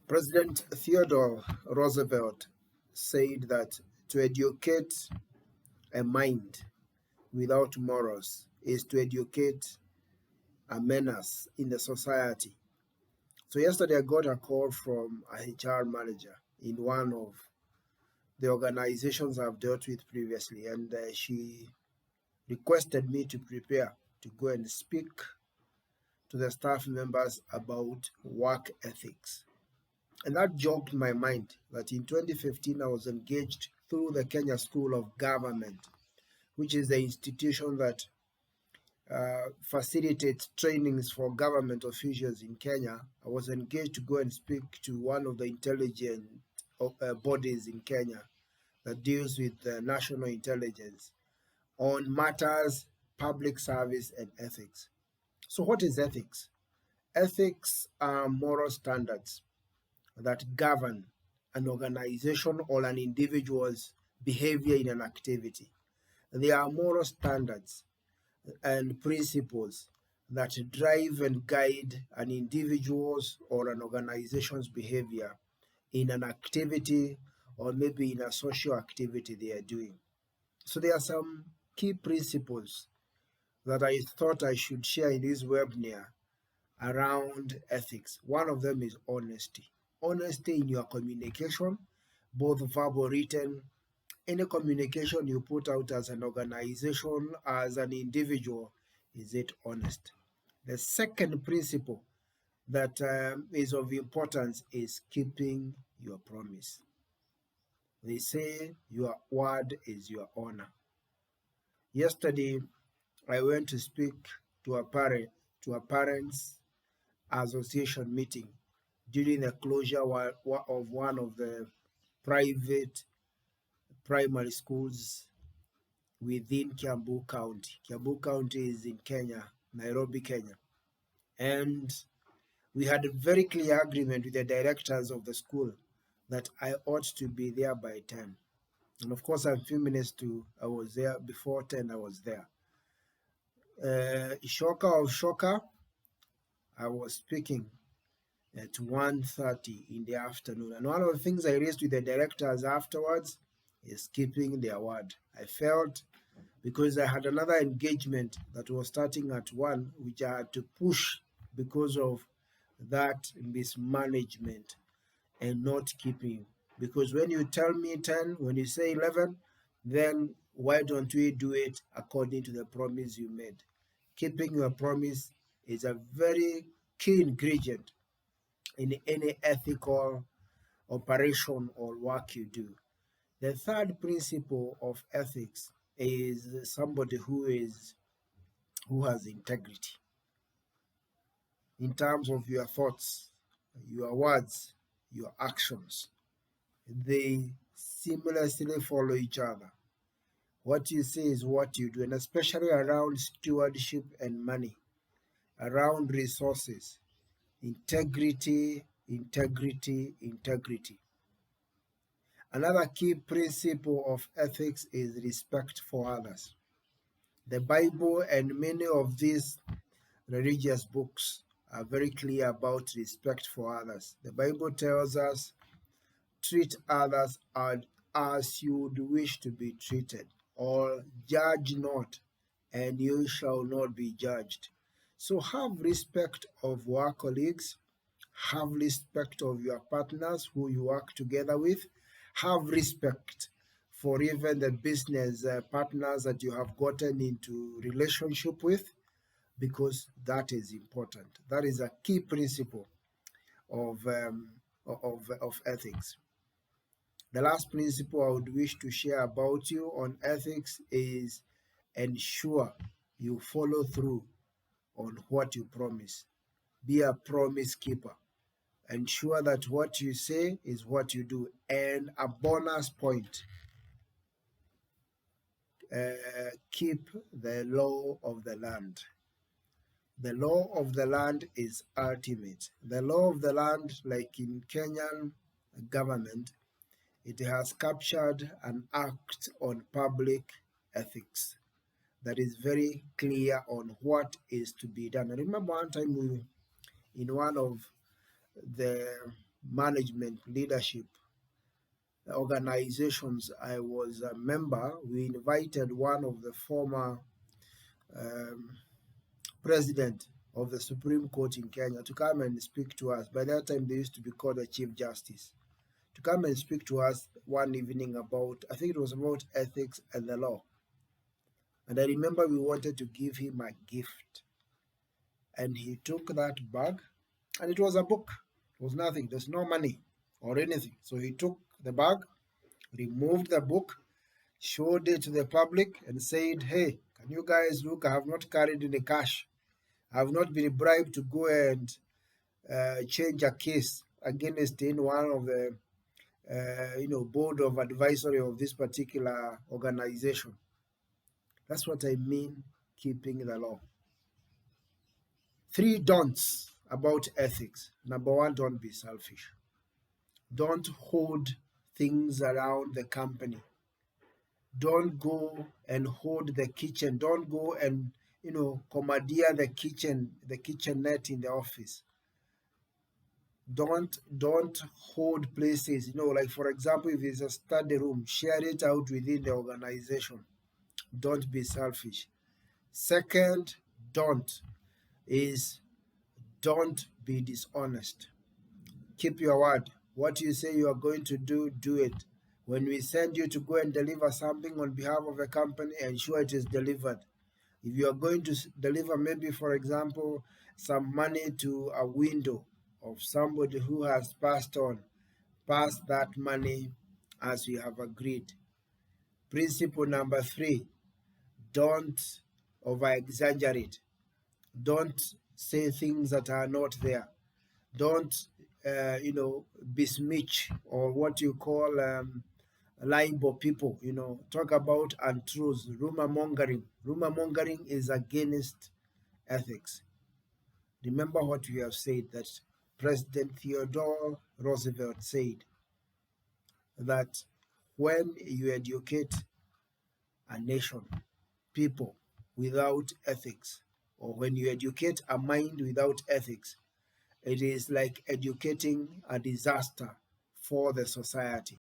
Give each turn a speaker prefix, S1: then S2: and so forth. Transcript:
S1: President Theodore Roosevelt said that to educate a mind without morals is to educate a menace in the society. So yesterday I got a call from a HR manager in one of the organizations I've dealt with previously, and she requested me to prepare to go and speak to the staff members about work ethics. And that jogged my mind that in 2015 I was engaged through the Kenya School of Government, which is the institution that facilitates trainings for government officials in Kenya. I was engaged to go and speak to one of the intelligence bodies in Kenya that deals with national intelligence on matters public service and ethics. So what is ethics? Ethics are moral standards that govern an organization or an individual's behavior in an activity. They are moral standards and principles that drive and guide an individual's or an organization's behavior in an activity or maybe in a social activity they are doing. So there are some key principles that I thought I should share in this webinar around ethics. One of them is honesty. Honesty in your communication, both verbal, written, any communication you put out as an organization, as an individual, is it honest? The second principle that is of importance is keeping your promise. They say your word is your honor. Yesterday, I went to speak to a parents association meeting during the closure of one of the private primary schools within Kiambu County. Kiambu County is in Kenya, Nairobi, Kenya. And we had a very clear agreement with the directors of the school that I ought to be there by 10. And of course, a few minutes I was there, before 10 I was there. Shocker of shocker, I was speaking at 1:30 in the afternoon. And one of the things I raised with the directors afterwards is keeping their word. I felt because I had another engagement that was starting at 1, which I had to push because of that mismanagement and not keeping. Because when you tell me 10, when you say 11, then why don't we do it according to the promise you made? Keeping your promise is a very key ingredient in any ethical operation or work you do. The third principle of ethics is somebody who has integrity in terms of your thoughts, your words, your actions. They seamlessly follow each other. What you say is what you do, and especially around stewardship and money, around resources. Integrity, integrity, integrity. Another key principle of ethics is respect for others. The Bible and many of these religious books are very clear about respect for others. The Bible tells us, treat others as you would wish to be treated, or judge not, and you shall not be judged. So have respect of work colleagues, have respect of your partners who you work together with, have respect for even the business partners that you have gotten into relationship with, because that is important. That is a key principle of ethics. The last principle I would wish to share about you on ethics is ensure you follow through on what you promise. Be a promise keeper. Ensure that what you say is what you do. And a bonus point, keep the law of the land. The law of the land is ultimate. The law of the land, like in Kenyan government, it has captured an act on public ethics that is very clear on what is to be done. I remember one time in one of the management, leadership organizations I was a member, we invited one of the former um, president of the Supreme Court in Kenya to come and speak to us. By that time, they used to be called the Chief Justice, to come and speak to us one evening about, I think it was about ethics and the law. And I remember we wanted to give him a gift. And he took that bag, and it was a book. It was nothing. There's no money or anything. So he took the bag, removed the book, showed it to the public, and said, "Hey, can you guys look? I have not carried any cash. I have not been bribed to go and change a case against in one of the board of advisory of this particular organization." That's what I mean, keeping the law. 3 don'ts about ethics. Number 1, don't be selfish. Don't hoard things around the company. Don't go and hoard the kitchen. Don't go and commandeer the kitchenette in the office. Don't hold places, like for example, if it's a study room, share it out within the organization. Don't be selfish. Second don't be dishonest. Keep your word. What you say you are going to do, do it. When we send you to go and deliver something on behalf of a company, ensure it is delivered. If you are going to deliver, maybe for example, some money to a window of somebody who has passed on, pass that money as we have agreed. Principle number 3, don't over-exaggerate. Don't say things that are not there. Don't, besmirch, or what you call libel people, talk about untruths, rumor mongering. Rumor mongering is against ethics. Remember what we have said, that President Theodore Roosevelt said that when you educate a nation, people, without ethics, or when you educate a mind without ethics, it is like educating a disaster for the society.